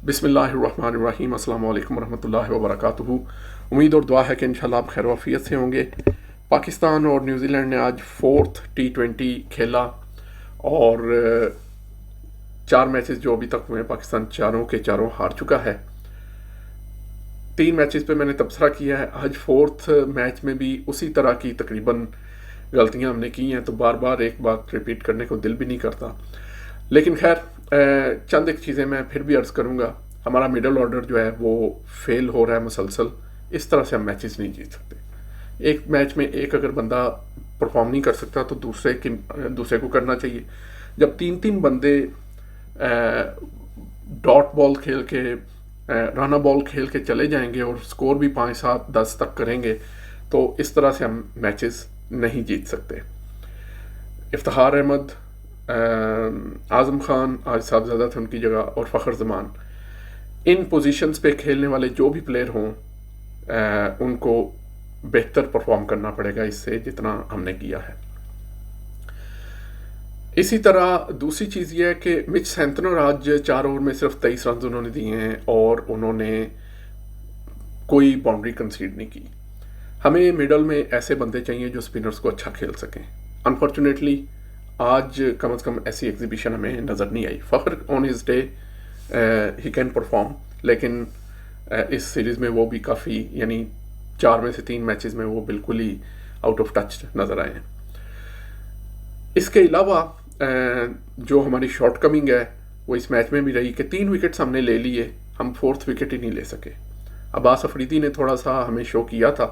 बिस्मिल्लाहिर्रहमानिर्रहीम अस्सलाम वालेकुम वरहमतुल्लाहि वबरकातुहू। उम्मीद और दुआ है कि इंशाल्लाह आप खैर वाफियत से होंगे। पाकिस्तान और न्यूजीलैंड ने आज 4th T20 खेला और 4 मैचेस जो अभी तक हुए पाकिस्तान चारों के चारों हार चुका है। 3 मैचेस पे मैंने तबसरा किया है। आज 4th मैच में भी उसी तरह की तकरीबन गलतियां हमने की हैं, तो बार बार एक बात रिपीट करने को दिल भी नहीं करता। लेकिन खैर चंद एक चीज़ें मैं फिर भी अर्ज़ करूँगा। हमारा मिडल ऑर्डर जो है वो फेल हो रहा है मुसलसल। इस तरह से हम मैचेस नहीं जीत सकते। एक मैच में एक अगर बंदा परफॉर्म नहीं कर सकता तो दूसरे को करना चाहिए। जब 3-3 बंदे डॉट बॉल खेल के राना बॉल खेल के चले जाएंगे और स्कोर भी 5-7-10 तक करेंगे, तो इस तरह से हम मैचेस नहीं जीत सकते। इफ्तिखार अहमद, आज़म खान आज साहबजादा थे उनकी जगह, और फ़खर जमान, इन पोजीशंस पे खेलने वाले जो भी प्लेयर हों उनको बेहतर परफॉर्म करना पड़ेगा इससे जितना हमने किया है। इसी तरह दूसरी चीज़ ये है कि मिच सेंटनर आज 4 ओवर में सिर्फ 23 रन उन्होंने दिए हैं और उन्होंने कोई बाउंड्री कंसीड नहीं की। हमें मिडल में ऐसे बंदे चाहिए जो स्पिनर्स को अच्छा खेल सकें। अनफॉर्चुनेटली आज कम से कम ऐसी एग्जीबिशन हमें नज़र नहीं आई। Fakhar on his day he can perform, लेकिन इस सीरीज़ में वो भी काफ़ी, यानी 4 में से 3 मैचेस में वो बिल्कुल ही आउट ऑफ टच नज़र आए हैं। इसके अलावा जो हमारी शॉर्ट कमिंग है वो इस मैच में भी रही कि 3 विकेट्स हमने ले लिए, हम 4th विकेट ही नहीं ले सके। अब्बास अफरीदी ने थोड़ा सा हमें शो किया था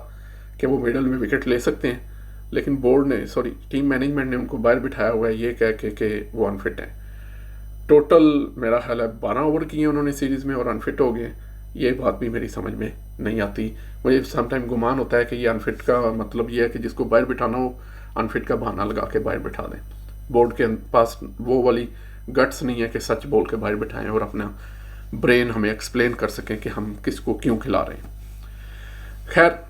कि वो मिडल में विकेट ले सकते हैं, लेकिन टीम मैनेजमेंट ने उनको बाहर बिठाया हुआ है ये कह के वो अनफिट हैं। टोटल मेरा ख्याल है 12 ओवर किए उन्होंने सीरीज़ में और अनफिट हो गए। ये बात भी मेरी समझ में नहीं आती। मुझे समटाइम गुमान होता है कि ये अनफिट का मतलब ये है कि जिसको बाहर बिठाना हो अनफिट का बहाना लगा के बाहर बिठा दें। बोर्ड के पास वो वाली गट्स नहीं है कि सच बोल के बाहर बिठाएं और अपना ब्रेन हमें एक्सप्लेन कर सकें कि हम किसको क्यों खिला रहे हैं। खैर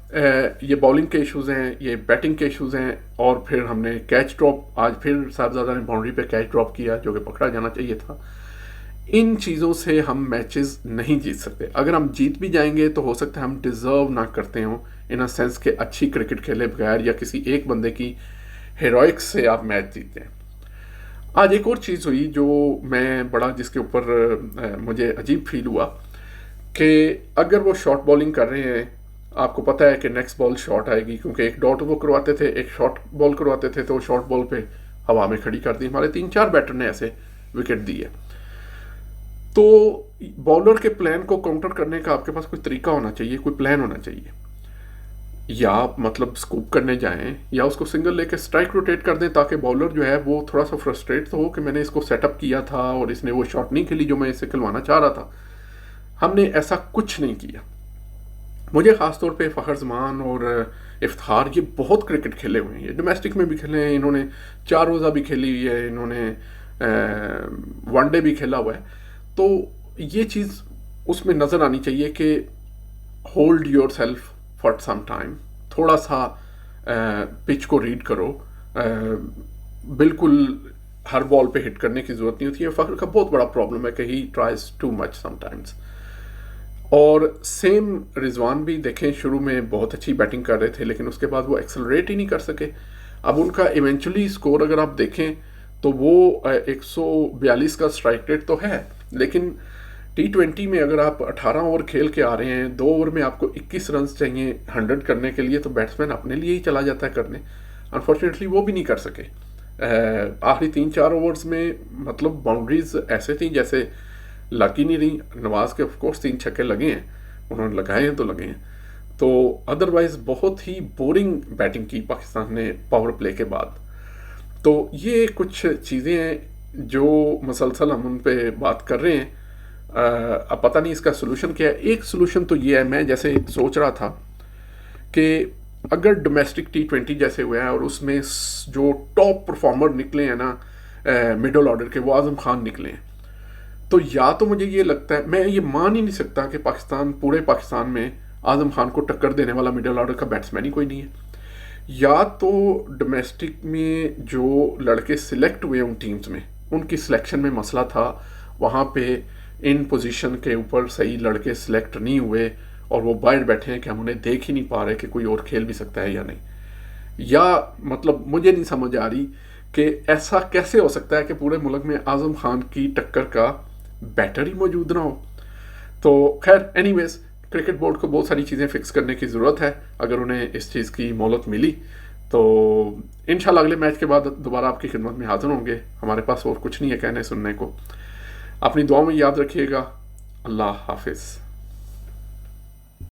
ये बॉलिंग के इश्यूज़ हैं, ये बैटिंग के इश्यूज़ हैं, और फिर हमने कैच ड्रॉप, आज फिर साहबजादा ने बाउंड्री पे कैच ड्रॉप किया जो कि पकड़ा जाना चाहिए था। इन चीज़ों से हम मैचेस नहीं जीत सकते। अगर हम जीत भी जाएंगे तो हो सकता है हम डिज़र्व ना करते हों, इन अ सेंस के अच्छी क्रिकेट खेले बगैर या किसी एक बंदे की हेरोइक्स से आप मैच जीते हैं। आज एक और चीज़ हुई जो मैं बड़ा जिसके ऊपर मुझे अजीब फील हुआ कि अगर वो शॉर्ट बॉलिंग कर रहे हैं, आपको पता है कि नेक्स्ट बॉल शॉर्ट आएगी, क्योंकि एक डॉट वो करवाते थे, एक शॉर्ट बॉल करवाते थे, तो वो शॉर्ट बॉल पे हवा में खड़ी कर दी। हमारे 3-4 बैटर ने ऐसे विकेट दिए। तो बॉलर के प्लान को काउंटर करने का आपके पास कोई तरीका होना चाहिए, कोई प्लान होना चाहिए। या आप मतलब स्कूप करने जाएं या उसको सिंगल लेके स्ट्राइक रोटेट कर दें, ताकि बॉलर जो है वो थोड़ा सा फ्रस्ट्रेट तो हो कि मैंने इसको सेटअप किया था और इसने वो शॉट नहीं खेली जो मैं इससे खिलवाना चाह रहा था। हमने ऐसा कुछ नहीं किया। मुझे ख़ासतौर पे फ़खर जमान और इफ्तिखार ये बहुत क्रिकेट खेले हुए हैं, ये डोमेस्टिक में भी खेले हैं, इन्होंने 4 रोज़ा भी खेली हुई है, इन्होंने वनडे भी खेला हुआ है। तो ये चीज़ उसमें नज़र आनी चाहिए कि hold yourself for some time, थोड़ा सा पिच को रीड करो। बिल्कुल हर बॉल पे हिट करने की ज़रूरत नहीं होती है। फ़खर का बहुत बड़ा प्रॉब्लम है कि he tries too much sometimes. और सेम रिजवान भी देखें, शुरू में बहुत अच्छी बैटिंग कर रहे थे लेकिन उसके बाद वो एक्सेलरेट ही नहीं कर सके। अब उनका इवेंचुअली स्कोर अगर आप देखें तो वो 142 का स्ट्राइक रेट तो है, लेकिन T20 में अगर आप 18 ओवर खेल के आ रहे हैं, 2 ओवर में आपको 21 रन चाहिए 100 करने के लिए, तो बैट्समैन अपने लिए ही चला जाता है करने। अनफॉर्चुनेटली वो भी नहीं कर सके। आखिरी 3-4 ओवर्स में मतलब बाउंड्रीज ऐसे थी जैसे लग ही नहीं रही। नवाज के ऑफकोर्स 3 छक्के लगे हैं, उन्होंने लगाए हैं तो लगे हैं, तो अदरवाइज बहुत ही बोरिंग बैटिंग की पाकिस्तान ने पावर प्ले के बाद। तो ये कुछ चीज़ें हैं जो मुसलसल हम उन पे बात कर रहे हैं। अब पता नहीं इसका सोल्यूशन क्या है। एक सोल्यूशन तो ये है, मैं जैसे सोच रहा था कि अगर डोमेस्टिक T20 जैसे हुआ है और उसमें जो टॉप परफॉर्मर निकले हैं ना मिडल ऑर्डर के, वो आज़म खान निकले हैं, तो या तो मुझे ये लगता है, मैं ये मान ही नहीं सकता कि पूरे पाकिस्तान में आज़म खान को टक्कर देने वाला मिडल ऑर्डर का बैट्समैन ही कोई नहीं है। या तो डोमेस्टिक में जो लड़के सिलेक्ट हुए उन टीम्स में, उनकी सिलेक्शन में मसला था, वहाँ पे इन पोजीशन के ऊपर सही लड़के सिलेक्ट नहीं हुए और वो बाहर बैठे हैं कि हम उन्हें देख ही नहीं पा रहे कि कोई और खेल भी सकता है या नहीं। या मतलब मुझे नहीं समझ आ रही कि ऐसा कैसे हो सकता है कि पूरे मुल्क में आज़म खान की टक्कर का बैटर ही मौजूद ना हो। तो खैर एनीवेज, क्रिकेट बोर्ड को बहुत सारी चीज़ें फिक्स करने की ज़रूरत है अगर उन्हें इस चीज़ की मोहलत मिली तो। इंशाल्लाह अगले मैच के बाद दोबारा आपकी खिदमत में हाजिर होंगे। हमारे पास और कुछ नहीं है कहने सुनने को। अपनी दुआओं में याद रखिएगा। अल्लाह हाफिज़।